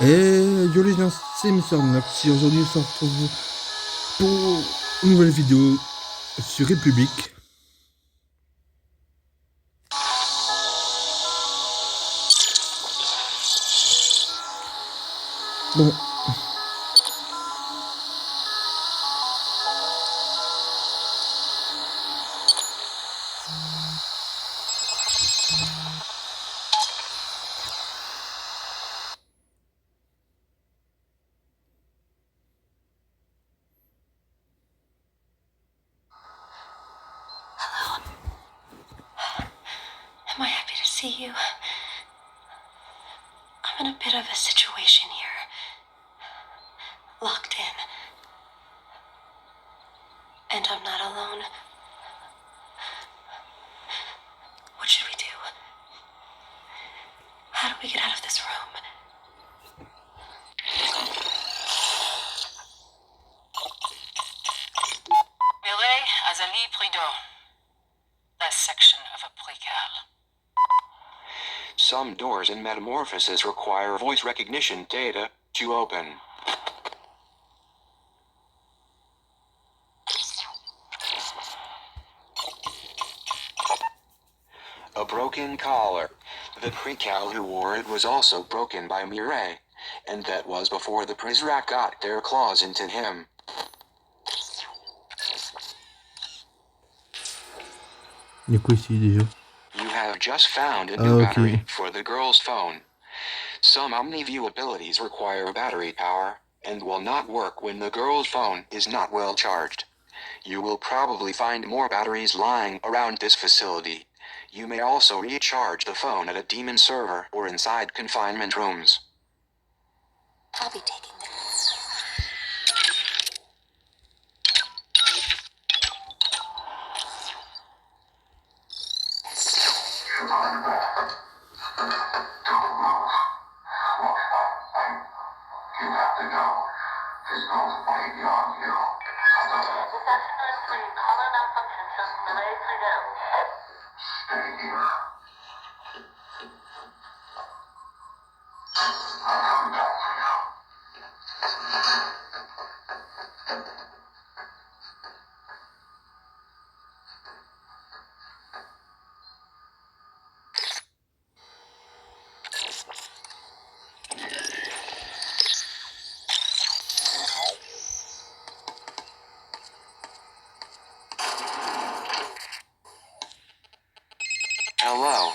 Et yo les gens, c'est Mister Nox et aujourd'hui on se retrouve pour une nouvelle vidéo sur République. Bon, Am I happy to see you? I'm in a bit of a situation here. Locked in. And I'm not alone. What should we do? How do we get out of this room? Millet, Azali, Prideaux. Last section of a précal. Some doors in Metamorphosis require voice recognition data to open. A broken collar. The precal who wore it was also broken by Mireille, and that was before the Prizrak got their claws into him. il y a quoi ici déjà? You have just found a Ah new ok. battery for the girl's phone. Some OmniView abilities require battery power, and will not work when the girl's phone is not well charged. You will probably find more batteries lying around this facility. You may also recharge the phone at a demon server or inside confinement rooms. I'll be taking this. You have to know. This goes way beyond you. This afternoon, please. Hollow malfunction shows Millet Prideaux. Stay here. I'll come back for you. Hello,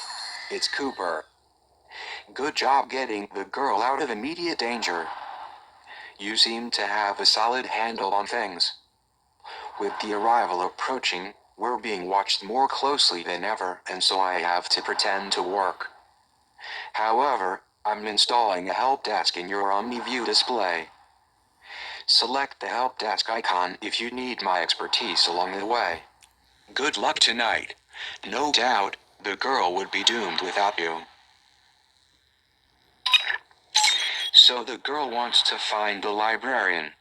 it's Cooper. Good job getting the girl out of immediate danger. You seem to have a solid handle on things. With the arrival approaching, we're being watched more closely than ever, and so I have to pretend to work. However, I'm installing a help desk in your OmniView display. Select the help desk icon if you need my expertise along the way. Good luck tonight. No doubt, the girl would be doomed without you. So the girl wants to find the librarian.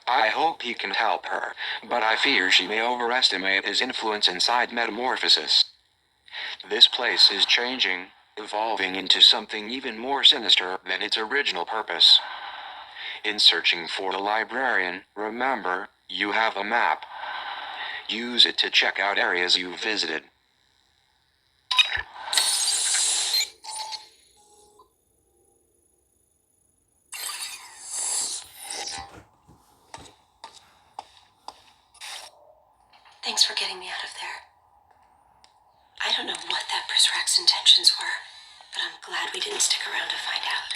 I hope he can help her, but I fear she may overestimate his influence inside Metamorphosis. This place is changing, evolving into something even more sinister than its original purpose. In searching for the librarian, remember, you have a map. Use it to check out areas you've visited. Thanks for getting me out of there. I don't know what that Prizrak's intentions were, but I'm glad we didn't stick around to find out.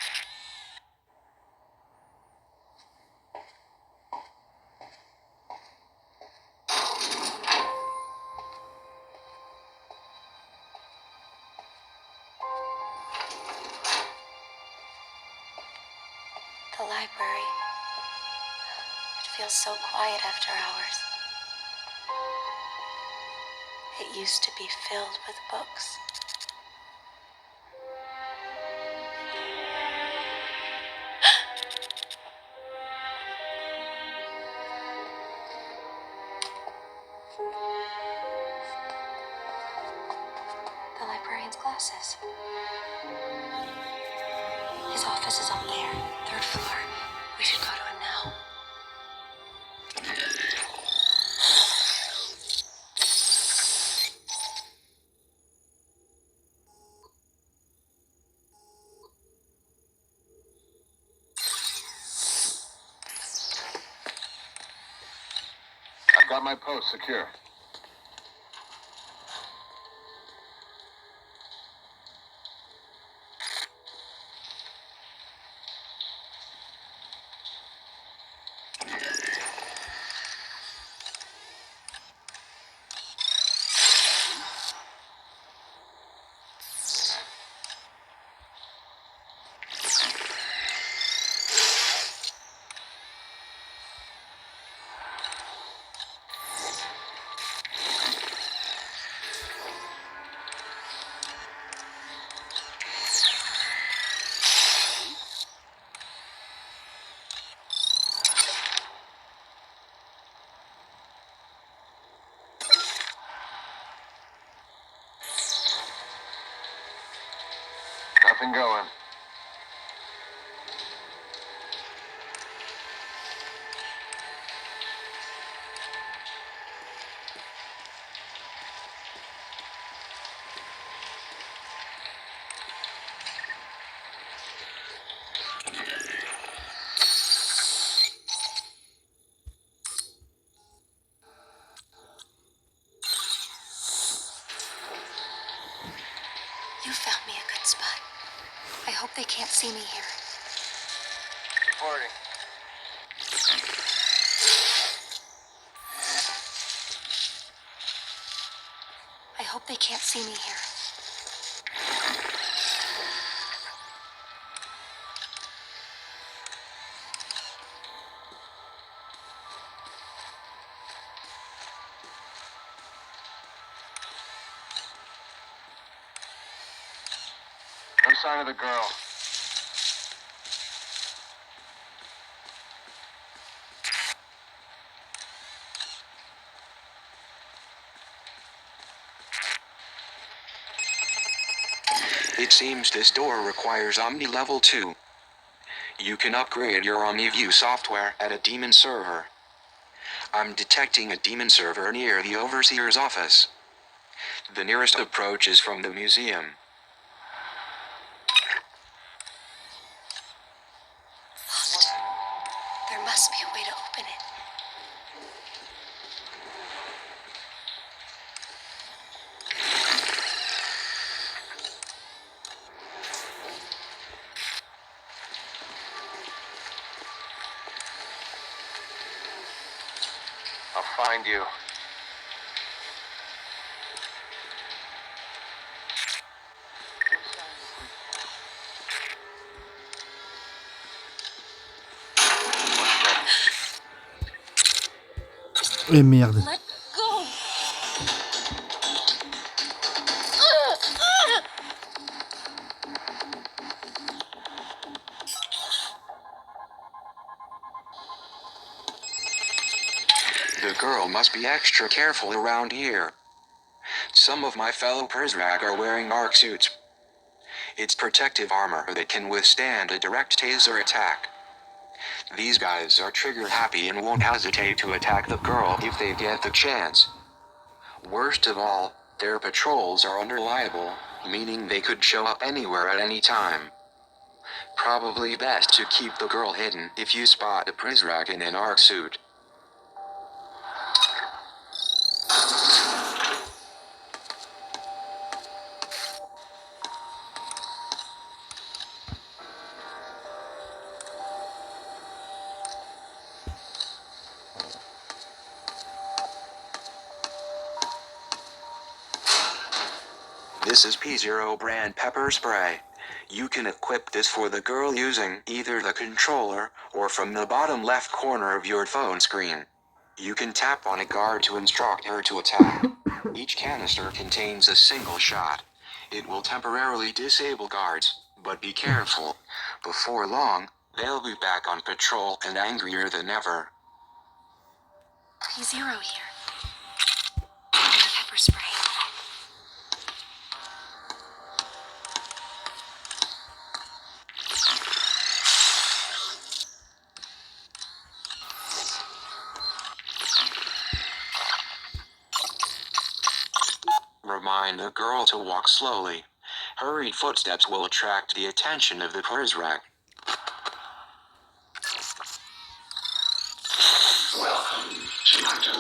The library. It feels so quiet after hours. It used to be filled with books. The librarian's glasses. His office. office is up there, 3rd floor. We should go to him now. I've got my post secure. Nothing going. You found me a good spot. I hope they can't see me here. Reporting. I hope they can't see me here. No sign of the girl. It seems this door requires Omni Level 2. You can upgrade your OmniView software at a demon server. I'm detecting a demon server near the Overseer's office. The nearest approach is from the museum. Locked. There must be a way to open it. I'll find you. Et merde. Let go! The girl must be extra careful around here. Some of my fellow Persrag are wearing arc suits. It's protective armor that can withstand a direct taser attack. These guys are trigger happy and won't hesitate to attack the girl if they get the chance. Worst of all, their patrols are unreliable, meaning they could show up anywhere at any time. Probably best to keep the girl hidden if you spot a Persrag in an arc suit. This is P0 brand pepper spray. You can equip this for the girl using either the controller or from the bottom left corner of your phone screen. You can tap on a guard to instruct her to attack. Each canister contains a single shot. It will temporarily disable guards, but be careful. Before long, they'll be back on patrol and angrier than ever. P0 here. Pepper spray. remind the girl to walk slowly. Hurried footsteps will attract the attention of the Kurzrak.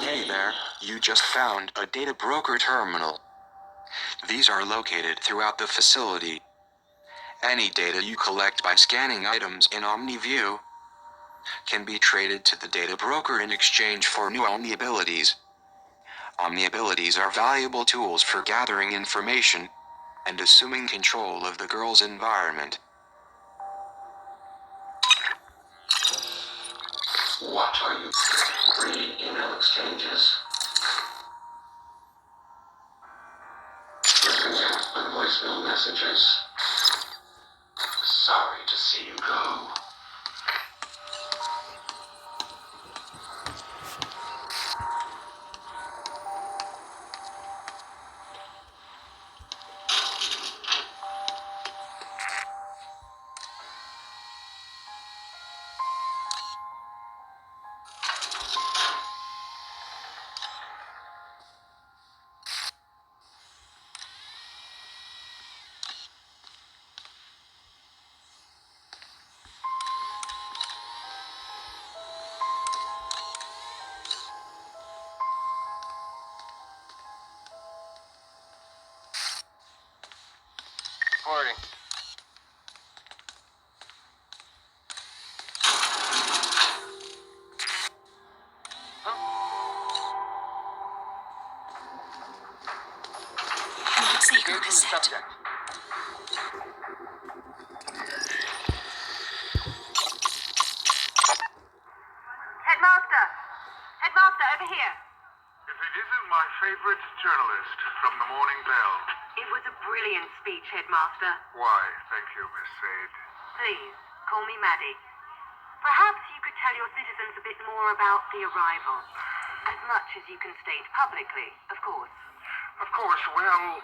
Hey there, you just found a data broker terminal. These are located throughout the facility. Any data you collect by scanning items in OmniView can be traded to the data broker in exchange for new Omni abilities. Omni abilities are valuable tools for gathering information and assuming control of the girl's environment. What are you? 3 email exchanges. Disconnect with voicemail messages. Sorry to see you go. Reporting. Looks like Engaging the Rosette. subject. Headmaster! Headmaster, over here. If it isn't my favorite journalist from the Morning Bell. It was a brilliant speech, Headmaster. Why, thank you, Miss Sade. Please, call me Maddie. Perhaps you could tell your citizens a bit more about the arrival. As much as you can state publicly, of course. Of course, well,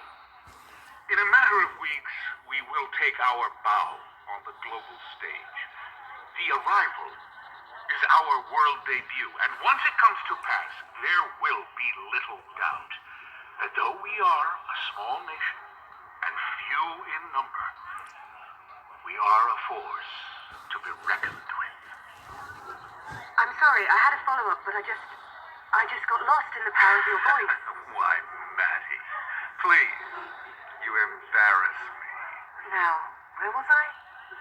in a matter of weeks, we will take our bow on the global stage. The arrival is our world debut, and once it comes to pass, there will be little doubt that though we are a small nation and few in number, we are a force to be reckoned with. I'm sorry, I had a follow-up, but I just got lost in the power of your voice. Why, Maddie, please, you embarrass me. Now, where was I?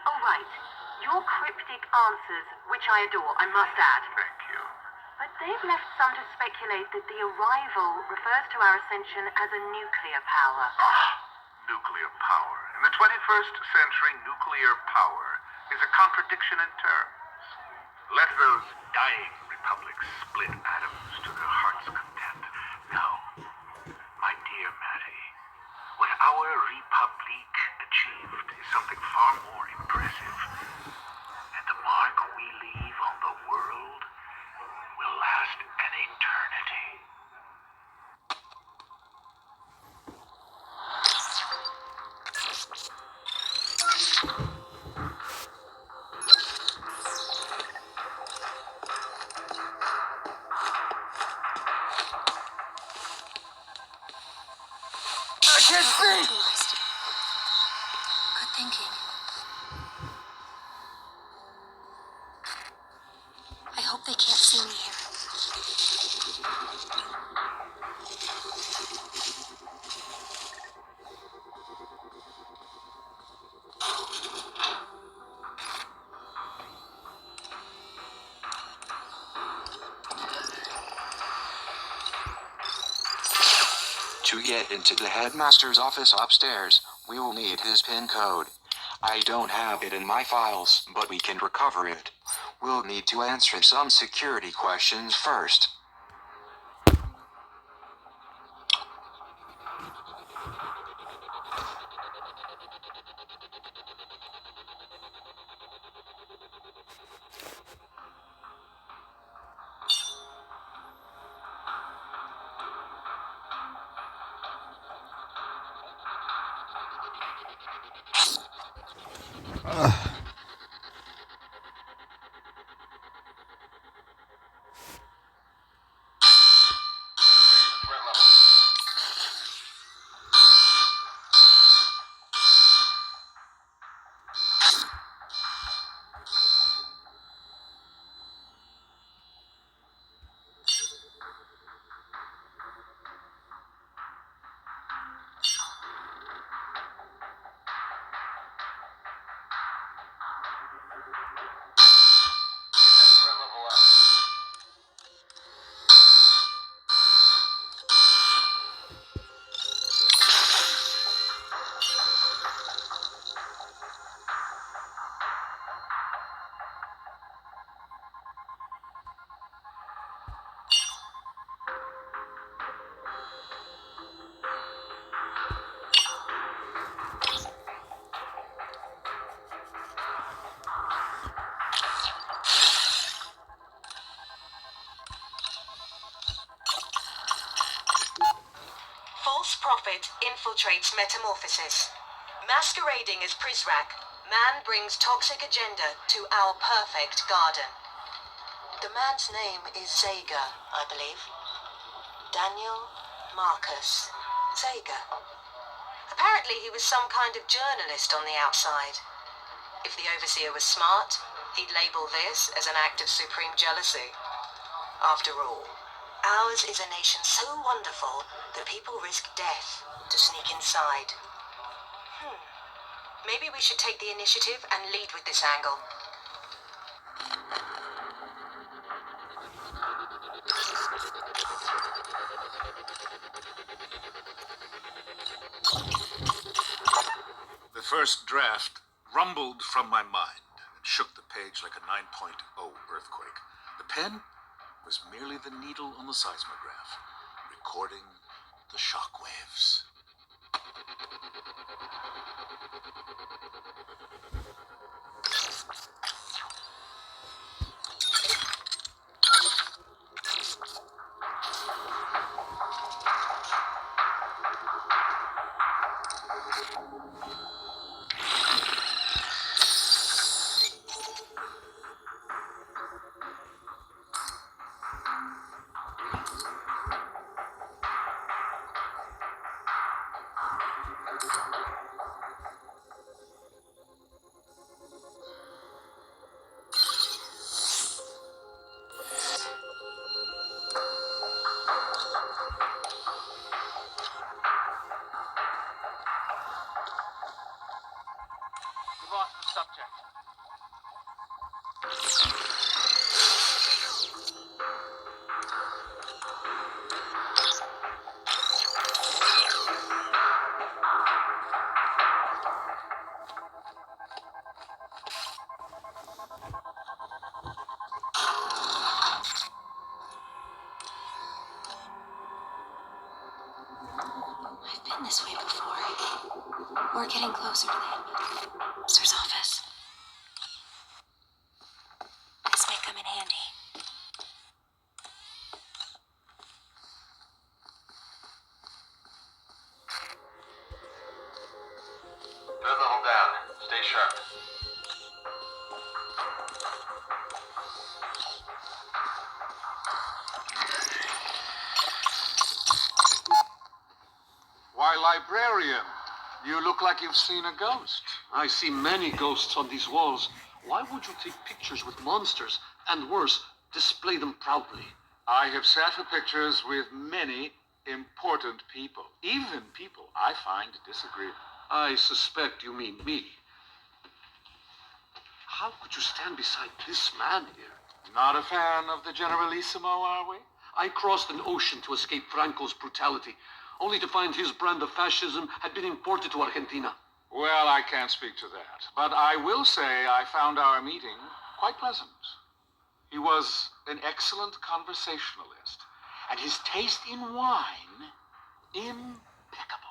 Oh, right. Your cryptic answers, which I adore, I must add. Thank you. But they've left some to speculate that the arrival refers to our ascension as a nuclear power. Nuclear power. In the 21st century, nuclear power is a contradiction in terms. Let those dying republics split atoms to their heart's content. No, my dear Maddie, what our République achieved is something far more impressive. And the mark we leave on the world will last an eternity. I can't see! Good thinking. I hope they can't see me here. To get into the headmaster's office upstairs, we will need his PIN code. I don't have it in my files, but we can recover it. We'll need to answer some security questions first. prophet infiltrates Metamorphosis. Masquerading as Prizrak, man brings toxic agenda to our perfect garden. The man's name is Zaga, I believe. Daniel Marcus Zaga. Apparently he was some kind of journalist on the outside. If the Overseer was smart, he'd label this as an act of supreme jealousy. After all, ours is a nation so wonderful that people risk death to sneak inside. Maybe we should take the initiative and lead with this angle. The first draft rumbled from my mind and shook the page like a 9.0 earthquake. The pen was merely the needle on the seismograph, recording the shock waves. You've lost the subject. I've been this way before. We're getting closer to the Sir's office. This may come in handy. Third level down. Stay sharp. Why, librarian, you look like you've seen a ghost. I see many ghosts on these walls. Why would you take pictures with monsters, and worse, display them proudly? I have sat for pictures with many important people, even people I find disagreeable. I suspect you mean me. How could you stand beside this man here? Not a fan of the Generalissimo, are we? I crossed an ocean to escape Franco's brutality, only to find his brand of fascism had been imported to Argentina. Well, I can't speak to that, but I will say I found our meeting quite pleasant. He was an excellent conversationalist, and his taste in wine impeccable.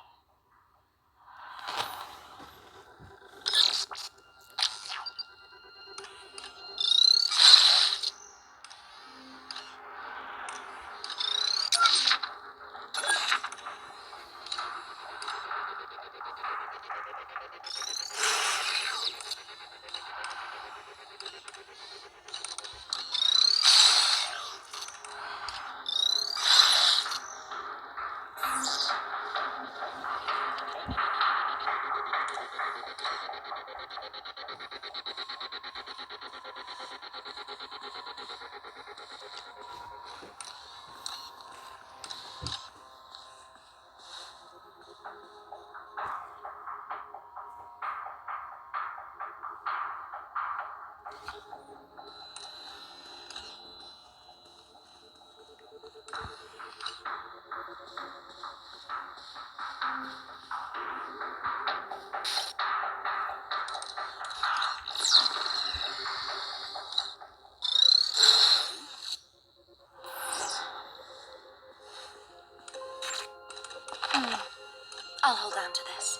I'll hold on to this.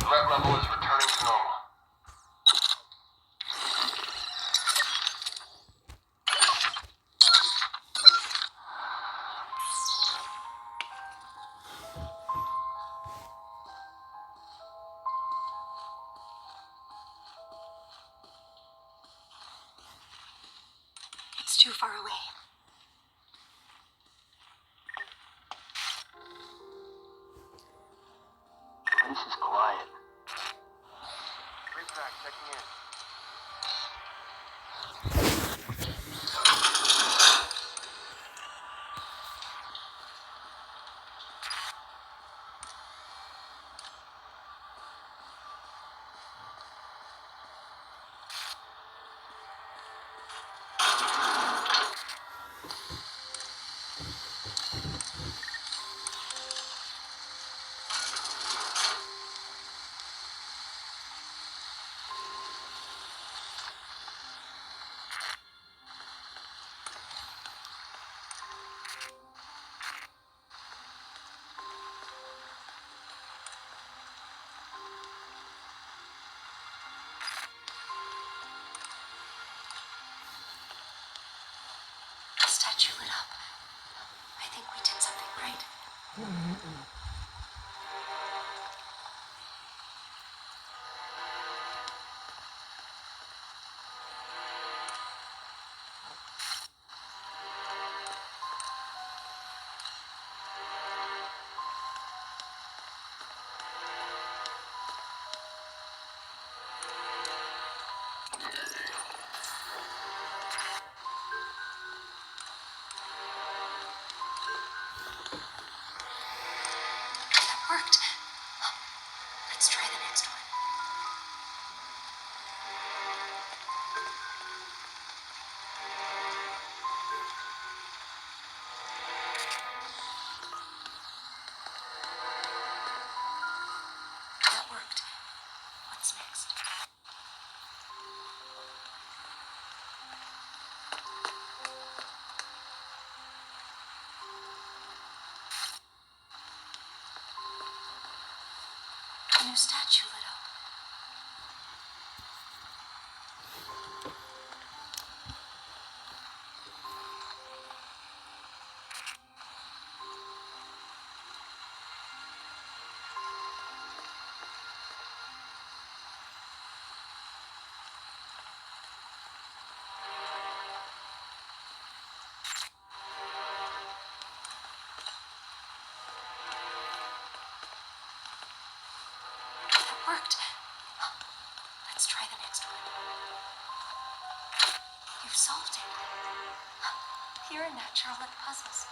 Threat level is returning to normal. too far away. This is quiet. Retrack, checking in. The statue lit up. I think we did something right. That worked. Let's try the next one. That worked. What's next? A new statue lit up. That worked. Let's try the next one. You've solved it. You're a natural at puzzles.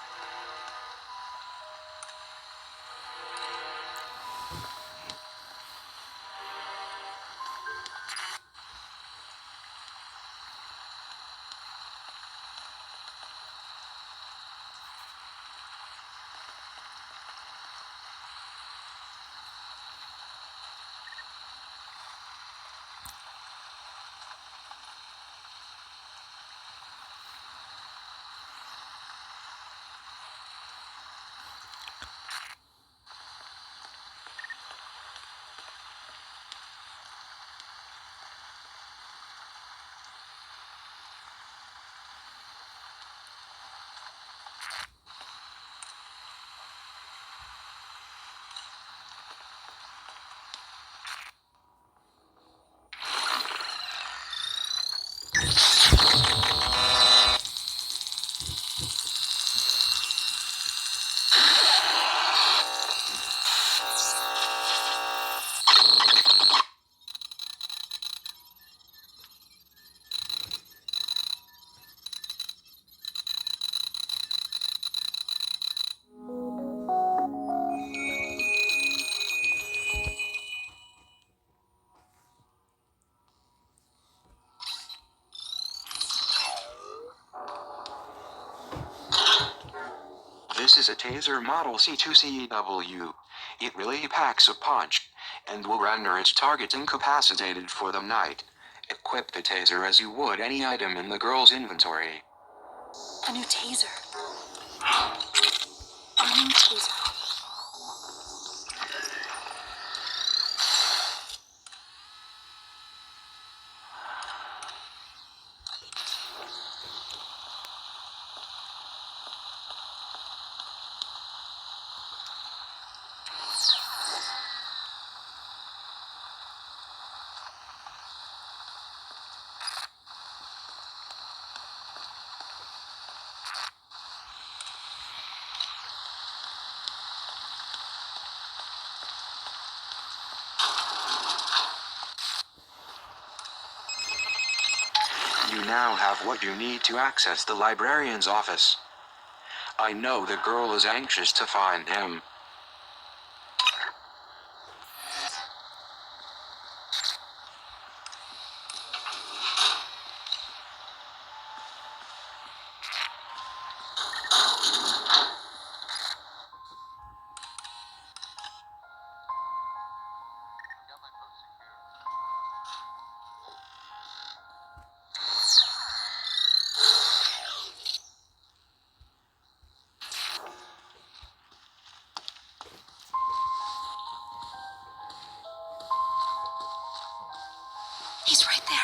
This is a Taser Model C2CW. It really packs a punch, and will render its target incapacitated for the night. Equip the Taser as you would any item in the girl's inventory. A new taser. A new taser. You now have what you need to access the librarian's office. I know the girl is anxious to find him. He's right there.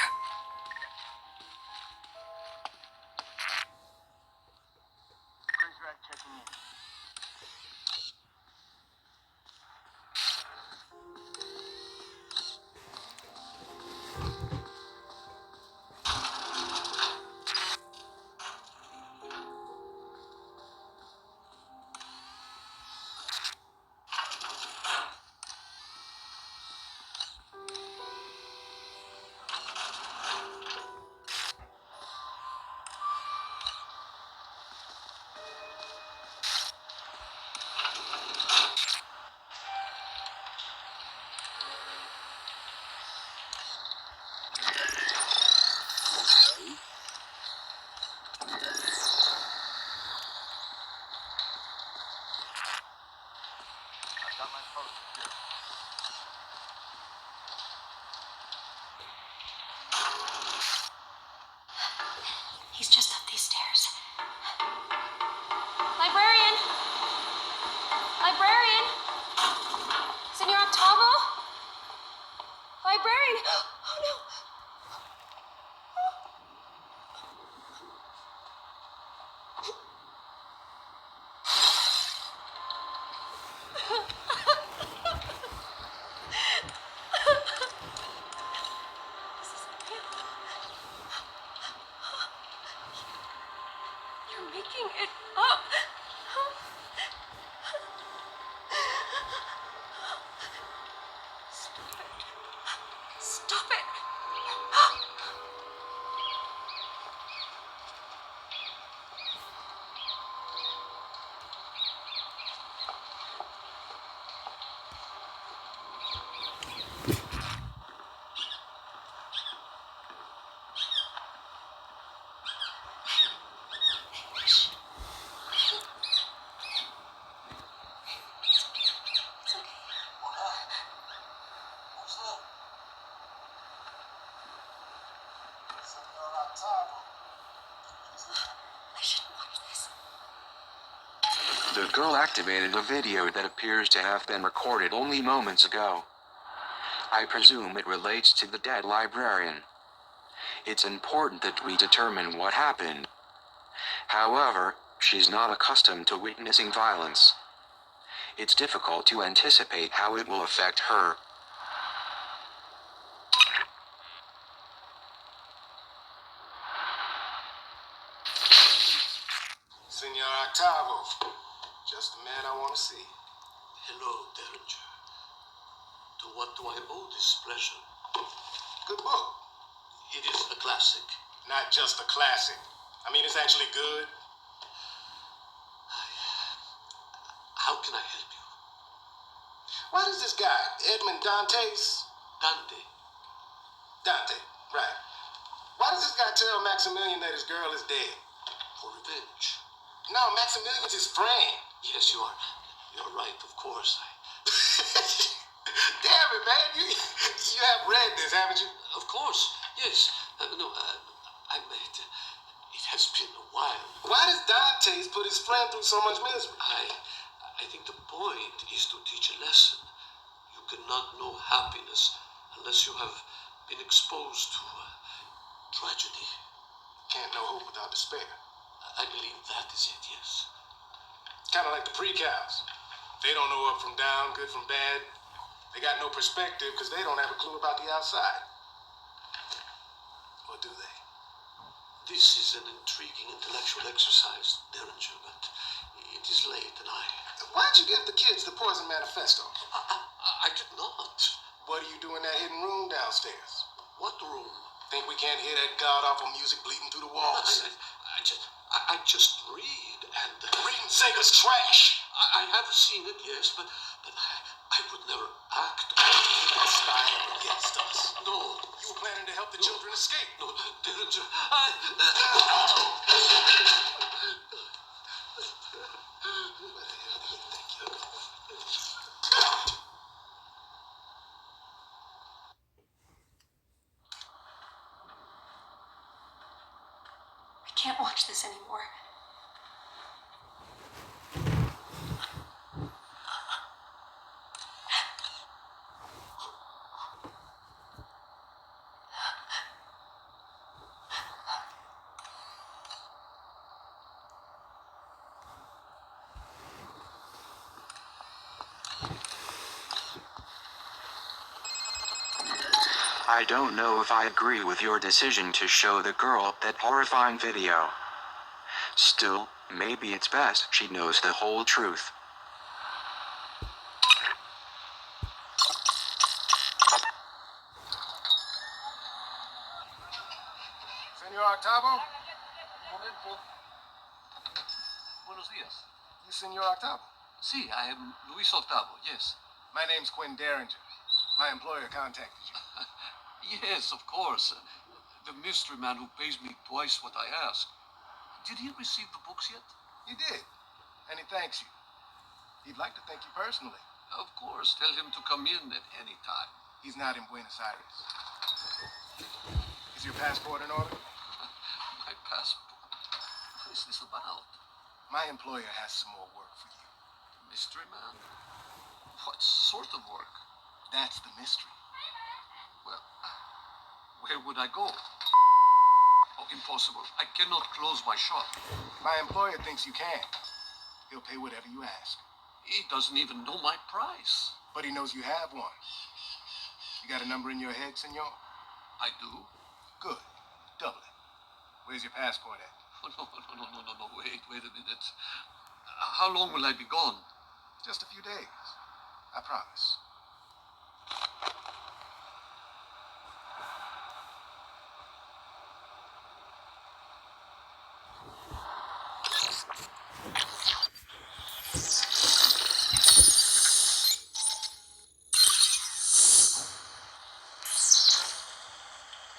He's just up these stairs. Librarian! Librarian! Senor Octavo? Librarian! Oh no! You're making it up. Stop it. Stop it. I shouldn't watch this. The girl activated a video that appears to have been recorded only moments ago. I presume it relates to the dead librarian. It's important that we determine what happened. However, she's not accustomed to witnessing violence. It's difficult to anticipate how it will affect her. Senor Octavo, just the man I want to see. Hello, Derringer. To what do I owe this pleasure? Good book. It is a classic. Not just a classic. I mean, it's actually good. How can I help you? Why does this guy, Edmond Dantes? Dante. Dante, right. Why does this guy tell Maximilian that his girl is dead? For revenge. No, Maximilian's his friend. Yes, you're right, of course. Damn it, man. You have read this, haven't you? Of course, yes. I meant, it has been a while. Why does Dantes put his friend through so much misery? I think the point is to teach a lesson. You cannot know happiness unless you have been exposed to tragedy. Can't know hope without despair. I believe that is it, yes. Kind of like the pre-cows. They don't know up from down, good from bad. They got no perspective because they don't have a clue about the outside. Or do they? This is an intriguing intellectual exercise, Derringer, but it is late and Why'd you give the kids the Poison Manifesto? I did not. What do you do in that hidden room downstairs? What room? Think we can't hear that god-awful music bleeding through the walls? I just read, and... Reading Sega's trash! I have seen it, yes, but I would never act Conspire against us. No. You were planning to help the children escape. No, didn't you? I can't watch this anymore. I don't know if I agree with your decision to show the girl that horrifying video. Still, maybe it's best she knows the whole truth. Senor Octavo? Momento. Buenos días. You Senor Octavo? Sí, I am Luis Octavo, yes. My name's Quinn Derringer. My employer contacted you. Yes, of course. The mystery man who pays me twice what I ask. Did he receive the books yet? He did. And he thanks you. He'd like to thank you personally. Of course. Tell him to come in at any time. He's not in Buenos Aires. Is your passport in order? My passport? What is this about? My employer has some more work for you. Mystery man? What sort of work? That's the mystery. Well, where would I go? Oh, impossible. I cannot close my shop. My employer thinks you can. He'll pay whatever you ask. He doesn't even know my price. But he knows you have one. You got a number in your head, senor? I do? Good. Double it. Where's your passport at? Oh, no. Wait a minute. How long will I be gone? Just a few days. I promise.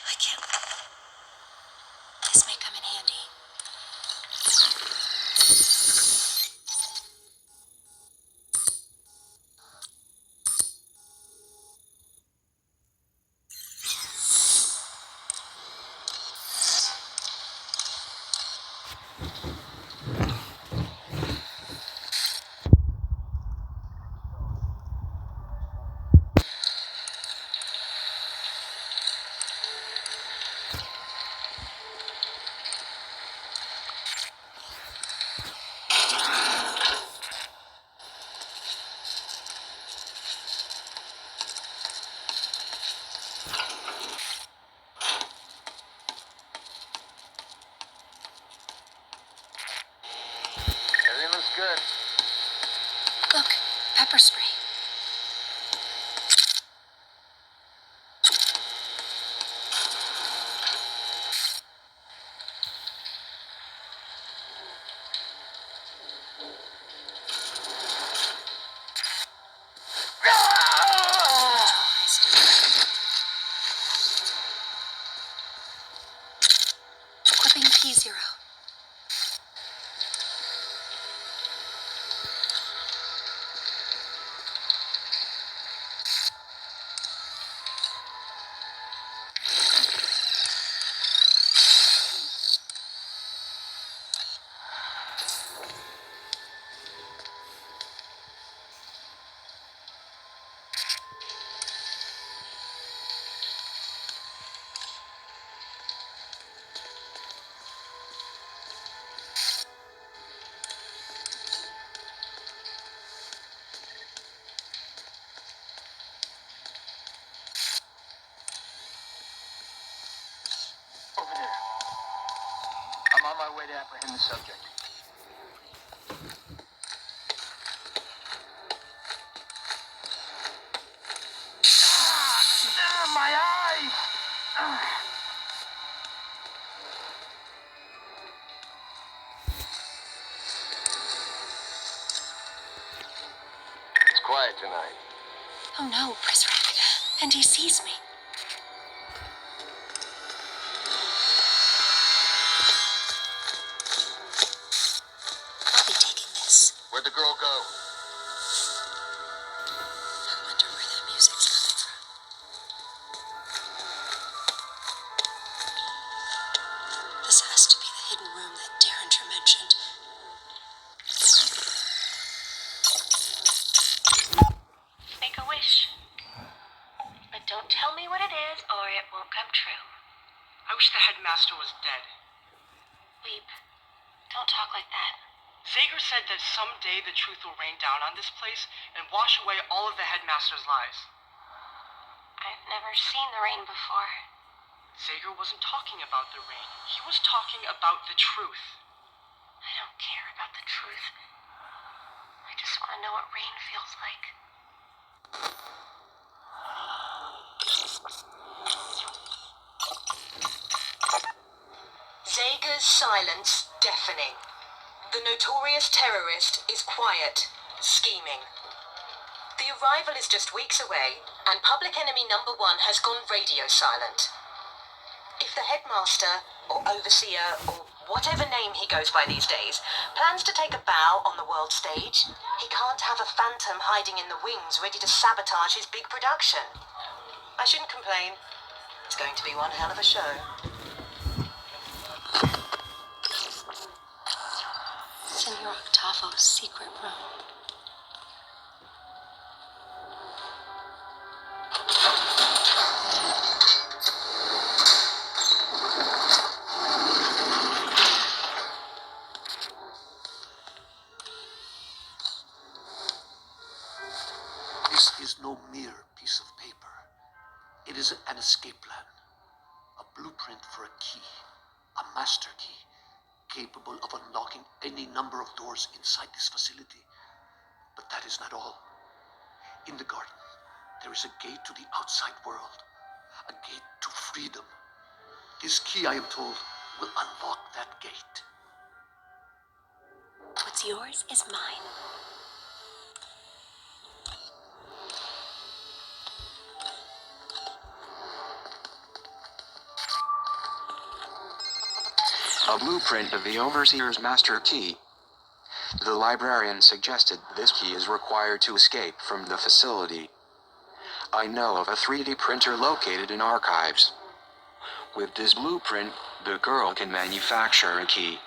I can't. This may come in handy. Everything looks good. Look, pepper spray. Equipping P0. Over there. I'm on my way to apprehend the subject. My eye! tonight. Oh no, Prisrak. And he sees me. I'll be taking this. Where'd the girl go? I wonder where that music's coming from. This has to be the hidden room that Derringer mentioned. Make a wish. But don't tell me what it is, or it won't come true. I wish the headmaster was dead. Weep. Don't talk like that. Zager said that someday the truth will rain down on this place and wash away all of the headmaster's lies. I've never seen the rain before. Zager wasn't talking about the rain. He was talking about the truth. I don't care about the truth. I just want to know what rain feels like. Zager's silence deafening. The notorious terrorist is quiet, scheming. The arrival is just weeks away, and public enemy number 1 has gone radio silent. If the headmaster, or overseer, or whatever name he goes by these days, plans to take a bow on the world stage, he can't have a phantom hiding in the wings ready to sabotage his big production. I shouldn't complain. It's going to be one hell of a show. Senor Octavo's secret room. This is no mere piece of paper. It is an escape plan. A blueprint for a key. A master key. Capable of unlocking any number of doors inside this facility. But that is not all. In the garden, there is a gate to the outside world. A gate to freedom. This key, I am told, will unlock that gate. What's yours is mine. A blueprint of the Overseer's master key. The librarian suggested this key is required to escape from the facility. I know of a 3D printer located in archives. With this blueprint, the girl can manufacture a key.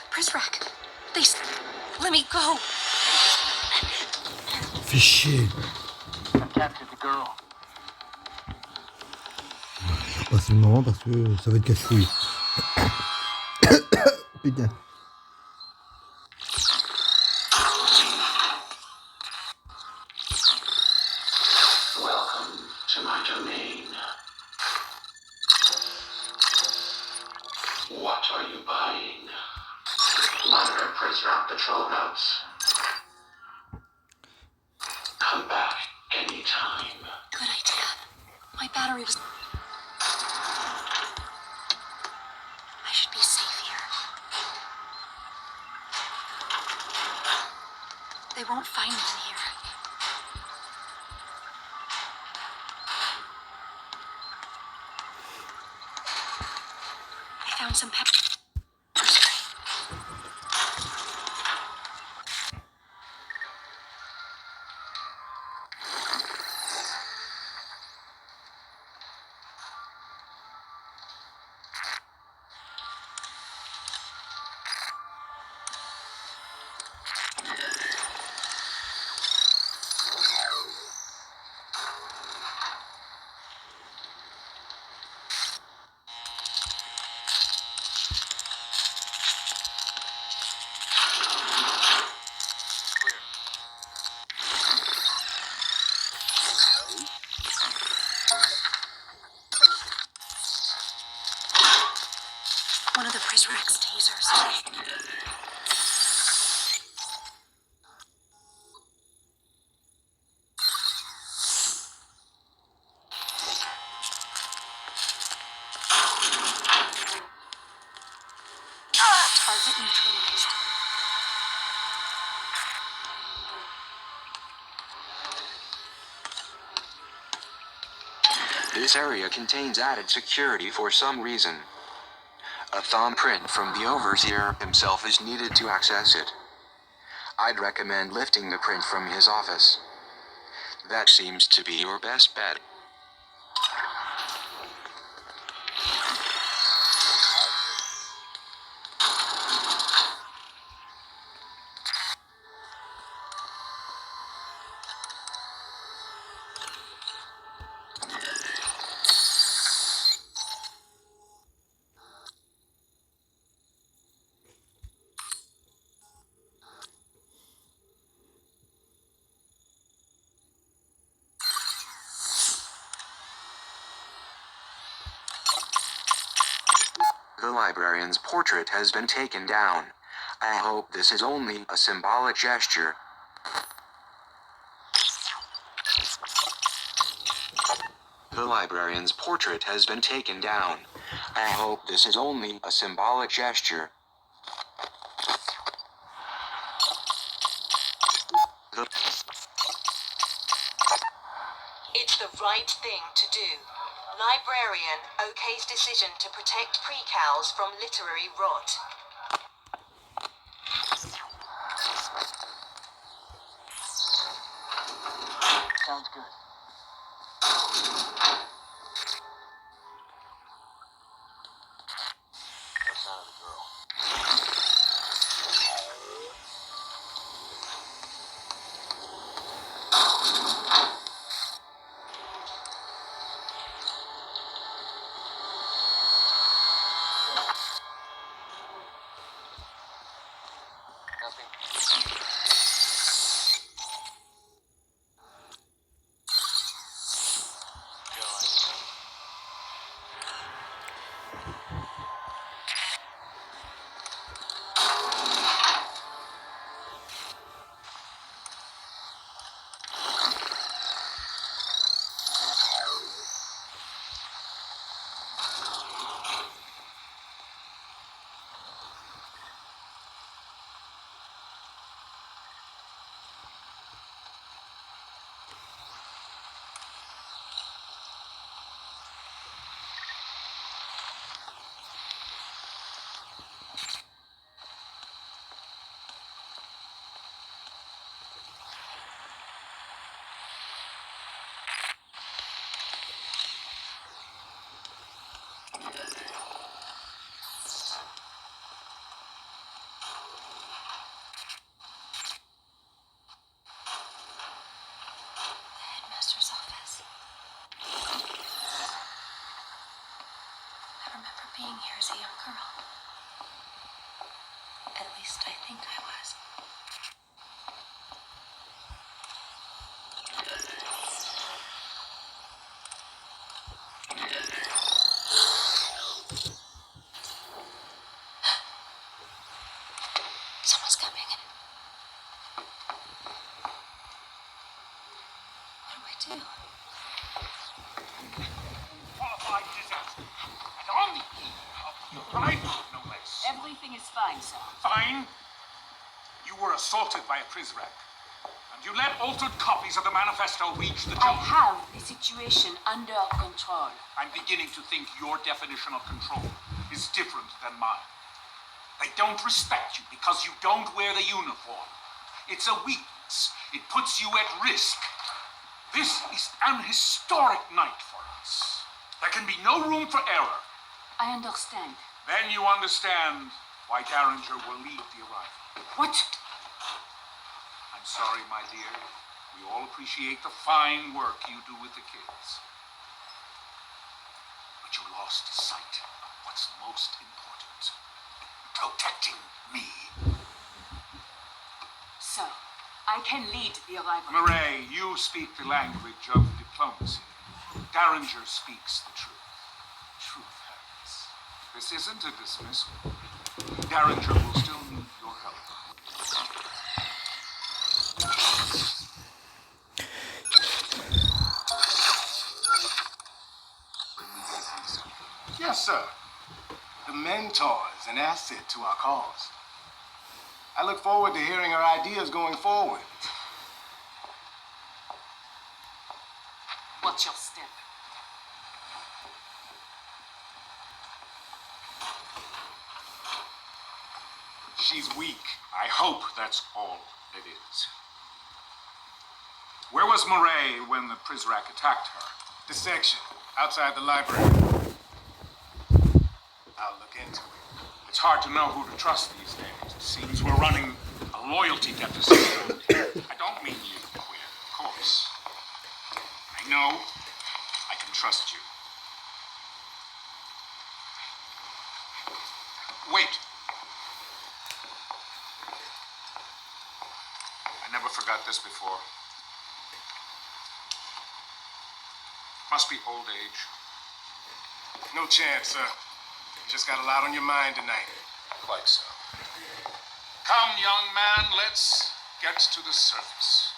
Prisrak, please, let me go. Fais chier. I've captured the girl. Bah, c'est le moment parce que ça va être casse-couille. Putain. Welcome to my domain. What are you buying? Minor Prisrak patrol notes. Come back anytime. Good idea. My battery was... I should be safe here. They won't find me in here. I found some pepper spray. the Prisrax tasers. Target neutralized. This area contains added security for some reason. A thumbprint from the Overseer himself is needed to access it. I'd recommend lifting the print from his office. That seems to be your best bet. The librarian's portrait has been taken down. I hope this is only a symbolic gesture. The librarian's portrait has been taken down. I hope this is only a symbolic gesture. It's the right thing to do. Librarian OK's decision to protect pre-cows from literary rot. Sounds good. No sign of the girl. Headmaster's office. I remember being here as a young girl. At least I think I was. Someone's coming. What do I do? Qualified disaster. And on the eve of the arrival, no less. Everything is fine, sir. Fine. You were assaulted by a Prisrac. And you let altered copies of the manifesto reach the I children. have the situation under control. I'm beginning to think your definition of control is different than mine. They don't respect you because you don't wear the uniform. It's a weakness. It puts you at risk. This is an historic night for us. There can be no room for error. I understand. Then you understand why Derringer will lead the arrival. What? I'm sorry, my dear. We all appreciate the fine work you do with the kids. But you lost sight of what's most important. Protecting me. So, I can lead the arrival. Murray, you speak the language of diplomacy. Derringer speaks the truth. Truth hurts. This isn't a dismissal. Derringer will still need your help. Yes, sir. The mentor is an asset to our cause. I look forward to hearing her ideas going forward. Watch your step. She's weak. I hope that's all it is. Where was Murray when the Prizrak attacked her? The section, outside the library. I'll look into it. It's hard to know who to trust these days. It seems we're running a loyalty deficit. I don't mean you to quit, of course. I know I can trust you. Wait. I never forgot this before. Must be old age. No chance, sir. Just got a lot on your mind tonight. Quite so. Come, young man, let's get to the surface.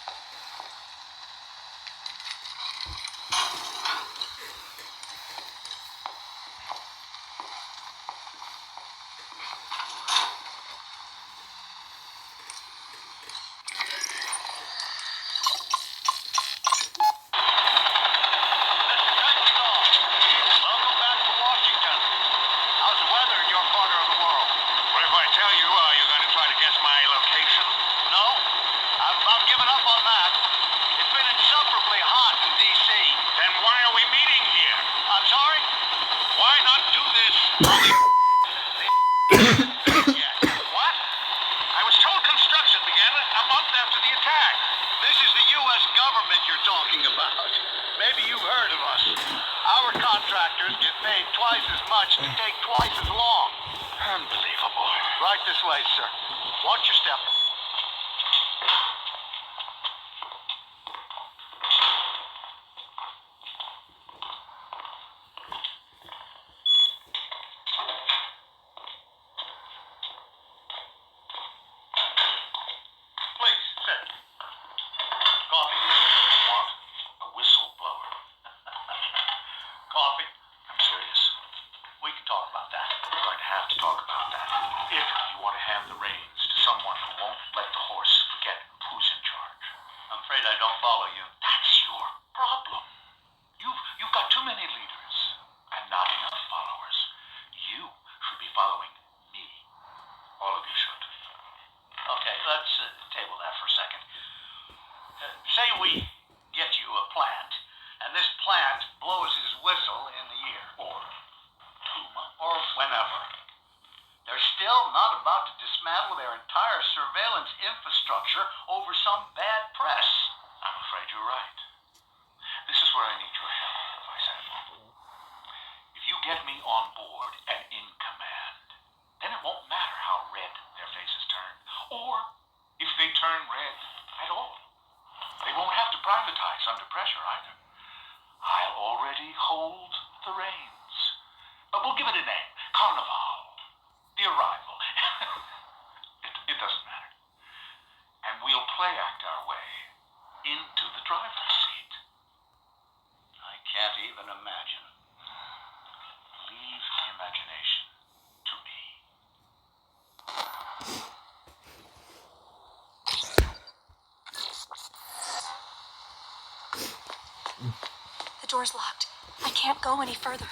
The door's locked. I can't go any further.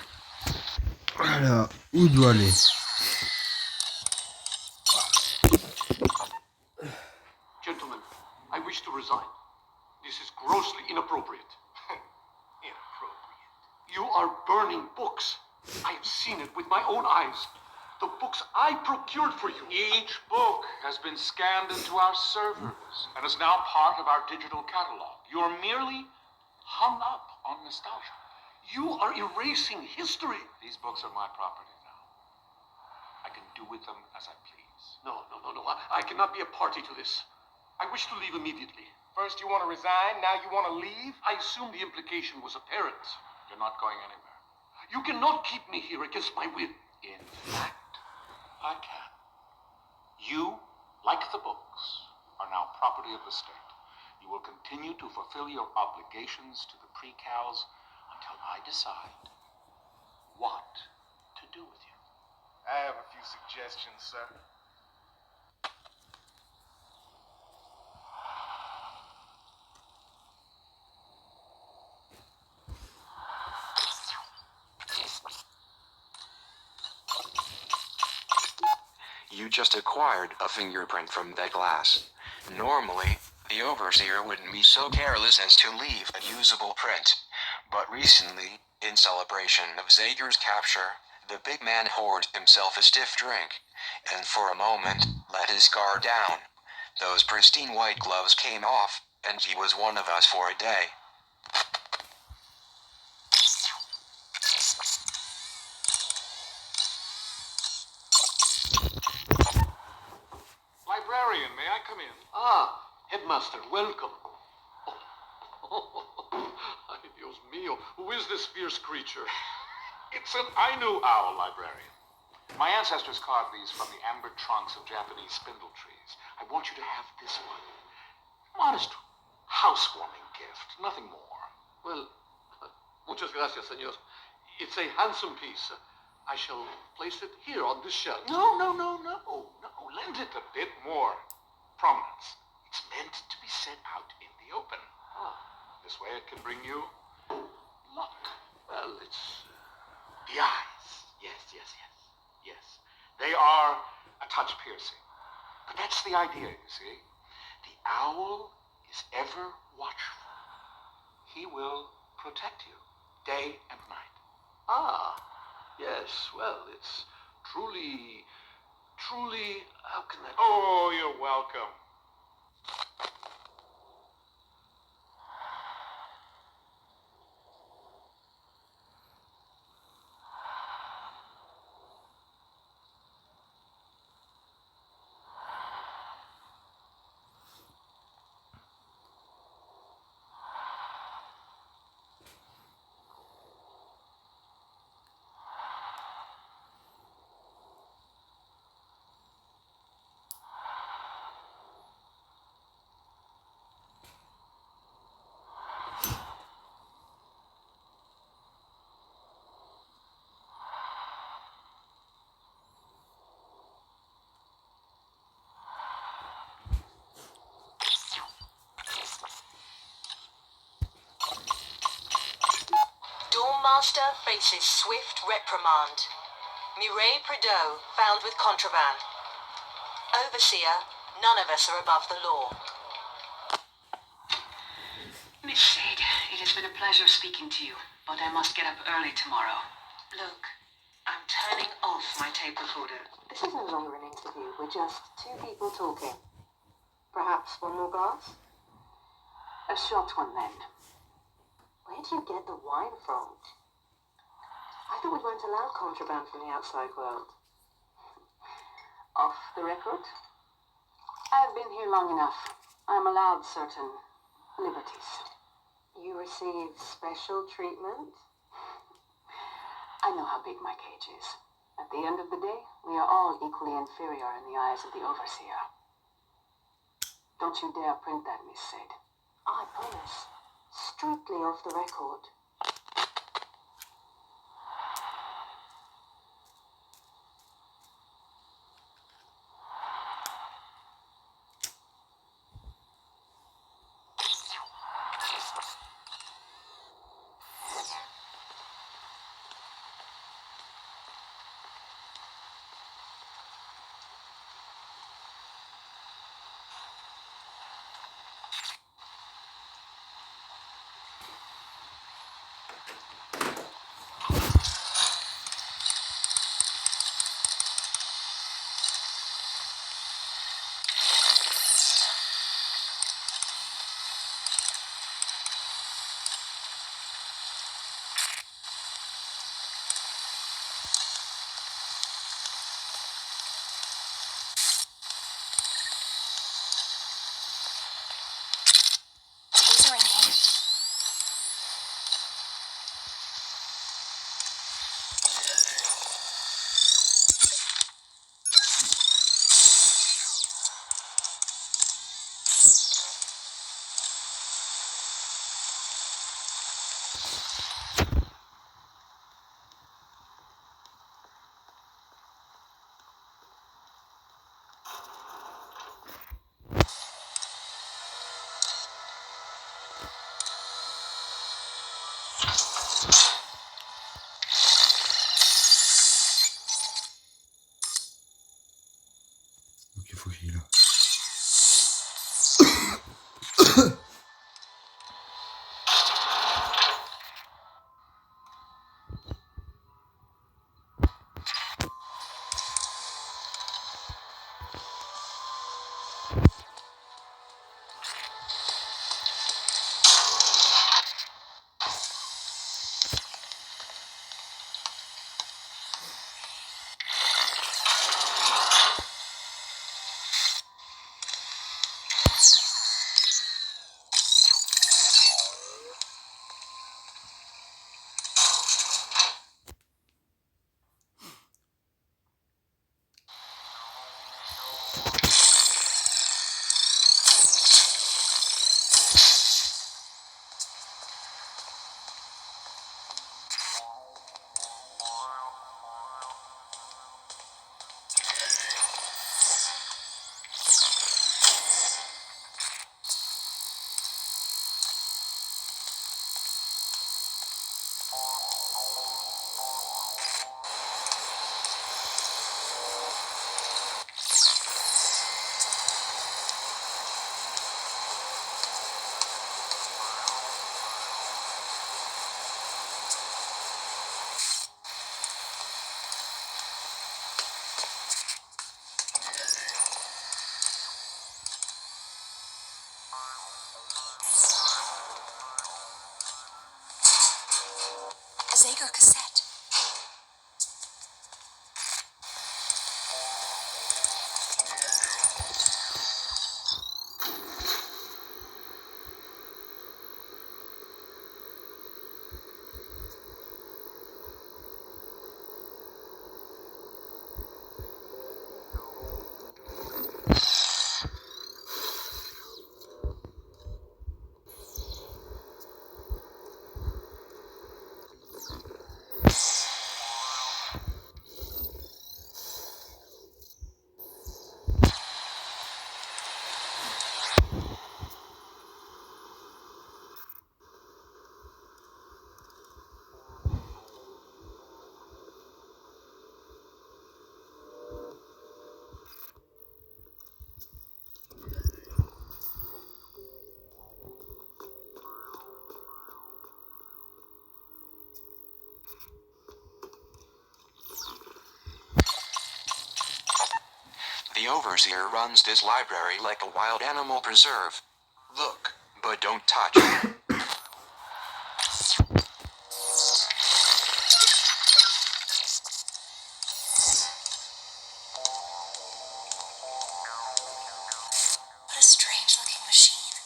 Alors, où doit aller? Gentlemen, I wish to resign. This is grossly inappropriate. Inappropriate. You are burning books. I have seen it with my own eyes. The books I procured for you. Each book has been scanned into our servers and is now part of our digital catalog. You're merely hung up on nostalgia. You are erasing history. These books are my property now. I can do with them as I please. No. I cannot be a party to this. I wish to leave immediately. First you want to resign, now you want to leave? I assume the implication was apparent. You're not going anywhere. You cannot keep me here against my will. In fact, I can. You, like the books, are now property of the state. You will continue to fulfill your obligations to the pre-cows until I decide what to do with you. I have a few suggestions, sir. You just acquired a fingerprint from that glass. Normally, the overseer wouldn't be so careless as to leave a usable print. But recently, in celebration of Zager's capture, the big man poured himself a stiff drink, and for a moment, let his guard down. Those pristine white gloves came off, and he was one of us for a day. Librarian, may I come in? Ah, Headmaster, welcome. Ay, Dios mío, who is this fierce creature? It's an Ainu owl, librarian. My ancestors carved these from the amber trunks of Japanese spindle trees. I want you to have this one. Modest housewarming gift, nothing more. Well, muchas gracias, señor. It's a handsome piece. I shall place it here on this shelf. No. Lend it a bit more prominence. It's meant to be set out in the open. This way it can bring you luck. Well, it's... The eyes. Yes. They are a touch piercing. But that's the idea, you see. The owl is ever watchful. He will protect you day and night. Ah, yes, well, it's truly, how can I... Oh, you're welcome. Master faces swift reprimand. Mireille Prideaux found with contraband. Overseer, none of us are above the law. Miss Shade, it has been a pleasure speaking to you, but I must get up early tomorrow. Look, I'm turning off my tape recorder. This is no longer an interview. We're just two people talking. Perhaps one more glass? A shot one then. Where do you get the wine from? I thought we weren't allowed contraband from the outside world. Off the record? I've been here long enough. I'm allowed certain liberties. You receive special treatment? I know how big my cage is. At the end of the day, we are all equally inferior in the eyes of the overseer. Don't you dare print that, Miss Sade. I promise. Strictly off the record. il faut qu'il est là. A Zager cassette. The overseer runs this library like a wild animal preserve. Look, but don't touch. What a strange looking machine.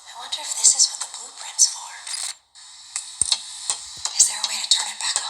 I wonder if this is what the blueprint's for. Is there a way to turn it back on?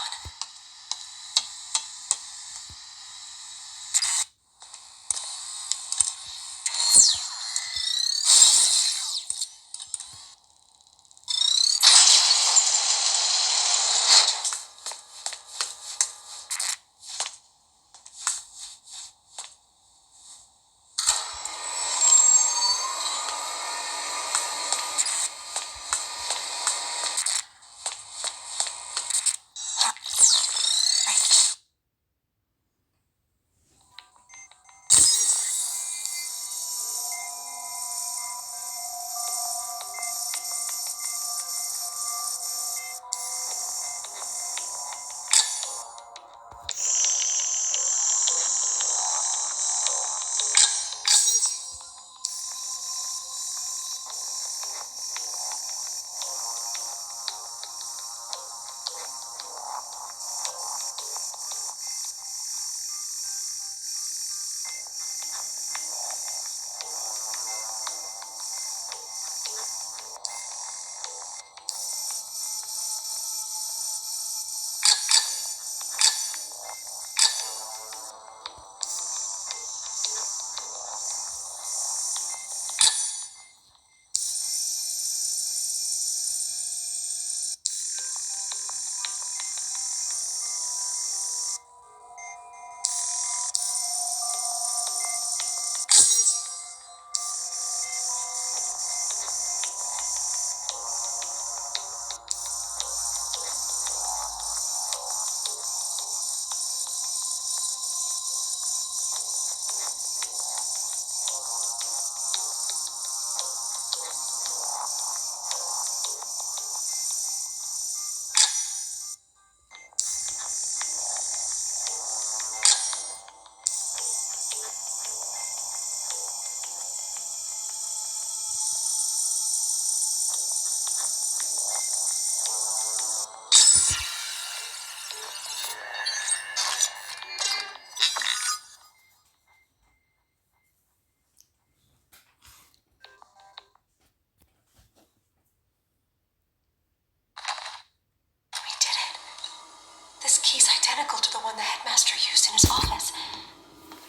Master used in his office.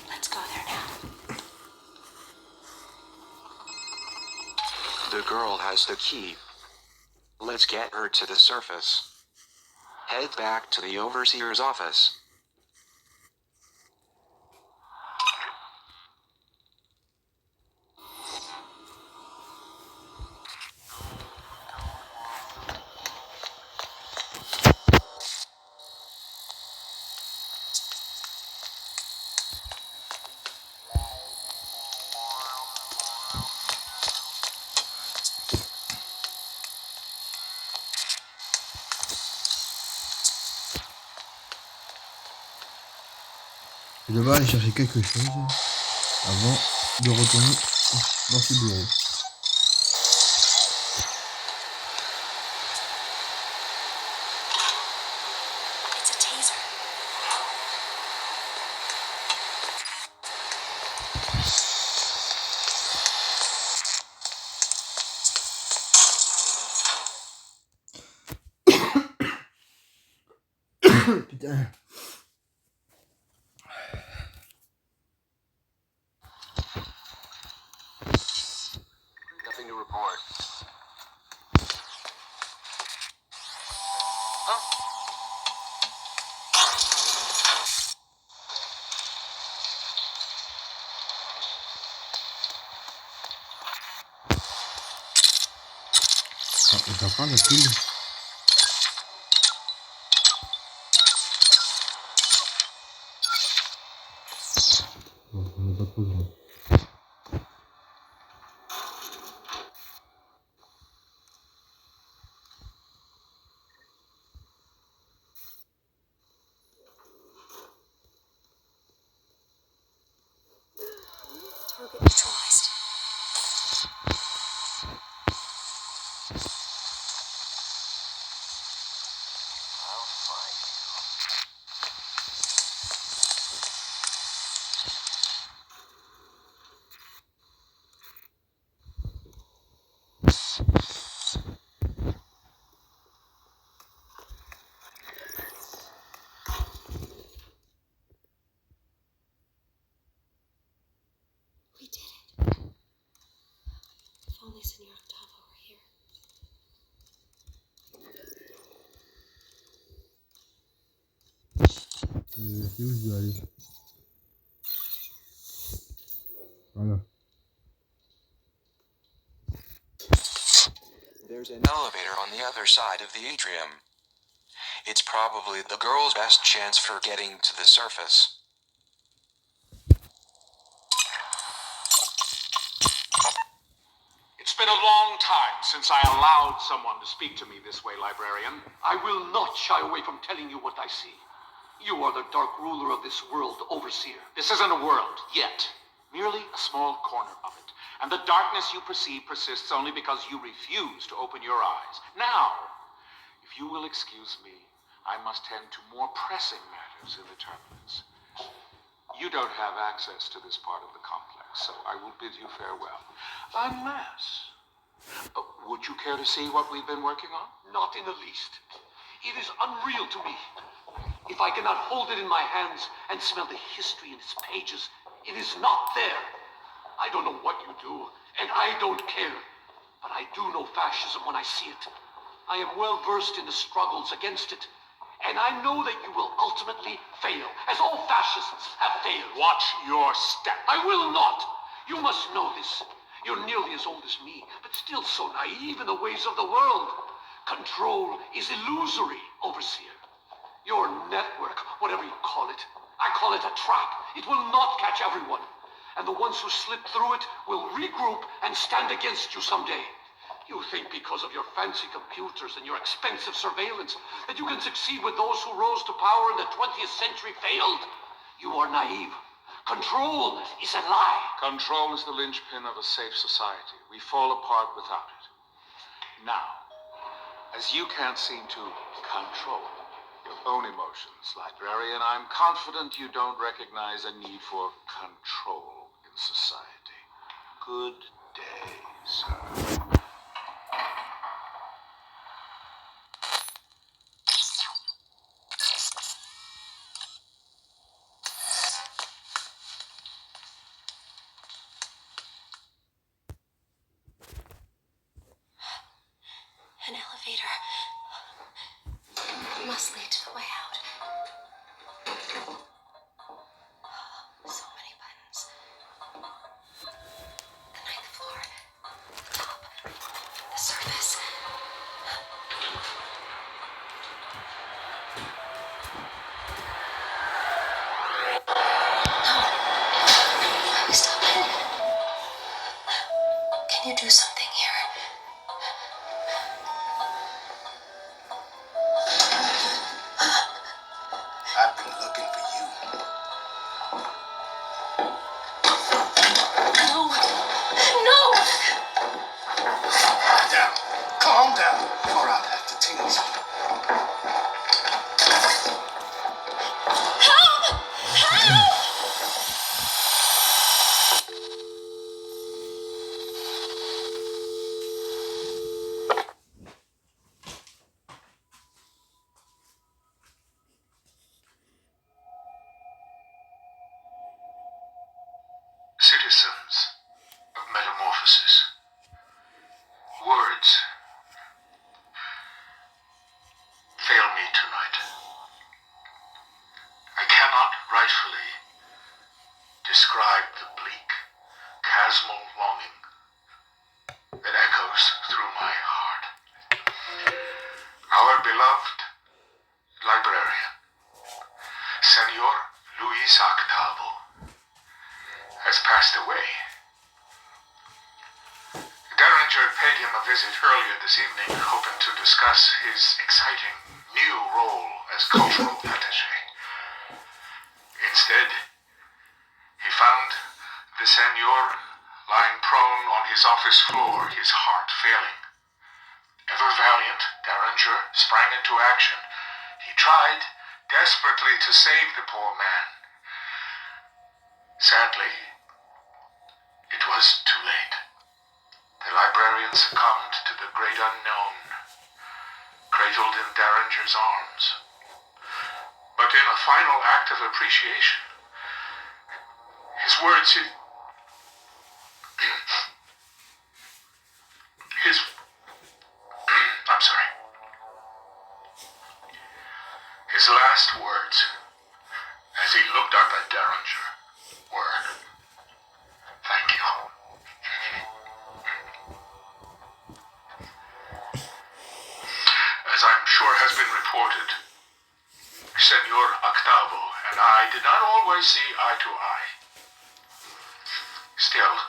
Let's go there now. The girl has the key. Let's get her to the surface. Head back to the Overseer's office. Je devrais aller chercher quelque chose avant de retourner dans ce bureau. It's a taser. Putain. Nothing to report. Ah, j'apprends la pile. Bon, on n'est pas trop loin. Target neutralized. I'll find We did it. If only Senor Octavo were here. C'est où je dois aller? Voilà. There's an elevator on the other side of the atrium. It's probably the girl's best chance for getting to the surface. It's been a long time since I allowed someone to speak to me this way, librarian. I will not shy away from telling you what I see. You are the dark ruler of this world, Overseer. This isn't a world, yet. Merely a small corner of it. And the darkness you perceive persists only because you refuse to open your eyes. Now, if you will excuse me, I must tend to more pressing matters in the terminus. You don't have access to this part of the complex, so I will bid you farewell. Unless... would you care to see what we've been working on? Not in the least. It is unreal to me. If I cannot hold it in my hands and smell the history in its pages, it is not there. I don't know what you do, and I don't care. But I do know fascism when I see it. I am well versed in the struggles against it. And I know that you will ultimately fail, as all fascists have failed. Watch your step. I will not. You must know this. You're nearly as old as me, but still so naive in the ways of the world. Control is illusory, Overseer. Your network, whatever you call it, I call it a trap. It will not catch everyone. And the ones who slip through it will regroup and stand against you someday. You think because of your fancy computers and your expensive surveillance that you can succeed with those who rose to power in the 20th century failed. You are naive. Control is a lie. Control is the linchpin of a safe society. We fall apart without it. Now, as you can't seem to control your own emotions, librarian, I'm confident you don't recognize a need for control in society. Good day, sir. Calm down, or I'll have to tase you. Citizens of Metamorphosis. Words fail me tonight. I cannot rightfully describe the bleak, chasmal longing that echoes through my heart. Our beloved librarian, Senor Luis Octavo, has passed away. Derringer paid him a visit earlier this evening, hoping to discuss his exciting new role as cultural attaché. Instead, he found the Senor lying prone on his office floor, his heart failing. Ever valiant, Derringer sprang into action. He tried desperately to save the poor man. Sadly, it was too late. The librarian succumbed to the great unknown, cradled in Derringer's arms. But in a final act of appreciation, his words, his last words, as he looked up at Derringer, were, "Thank you." As I'm sure has been reported, Senor Octavo and I did not always see eye to eye. Still,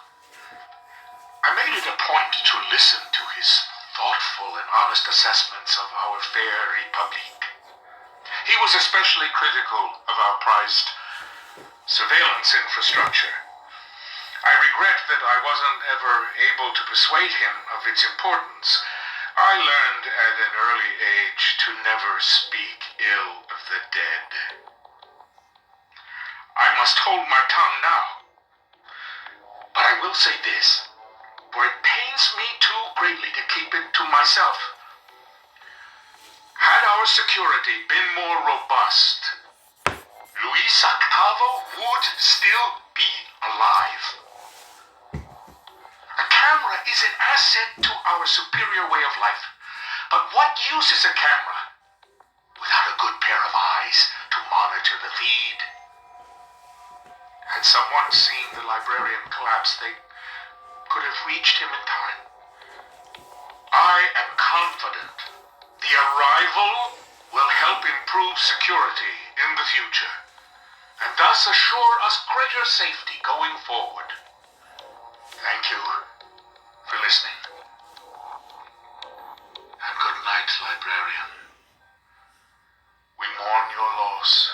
I made it a point to listen to his thoughtful and honest assessments of our fair République. He was especially critical of our prized surveillance infrastructure. I regret that I wasn't ever able to persuade him of its importance. I learned at an early age to never speak ill of the dead. I must hold my tongue now. But I will say this, for it pains me too greatly to keep it to myself. Had our security been more robust, Luis Octavo would still be alive. A camera is an asset to our superior way of life. But what use is a camera without a good pair of eyes to monitor the feed? Had someone seen the librarian collapse, they could have reached him in time. I am confident the arrival will help improve security in the future, and thus assure us greater safety going forward. Thank you for listening. And good night, librarian. We mourn your loss,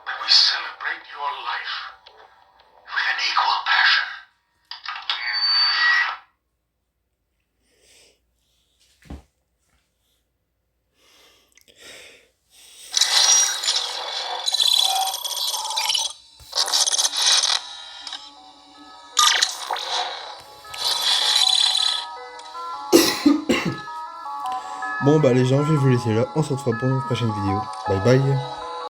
but we celebrate your life with an equal passion. Bon bah les gens, je vais vous laisser là, on se retrouve pour une prochaine vidéo. Bye bye.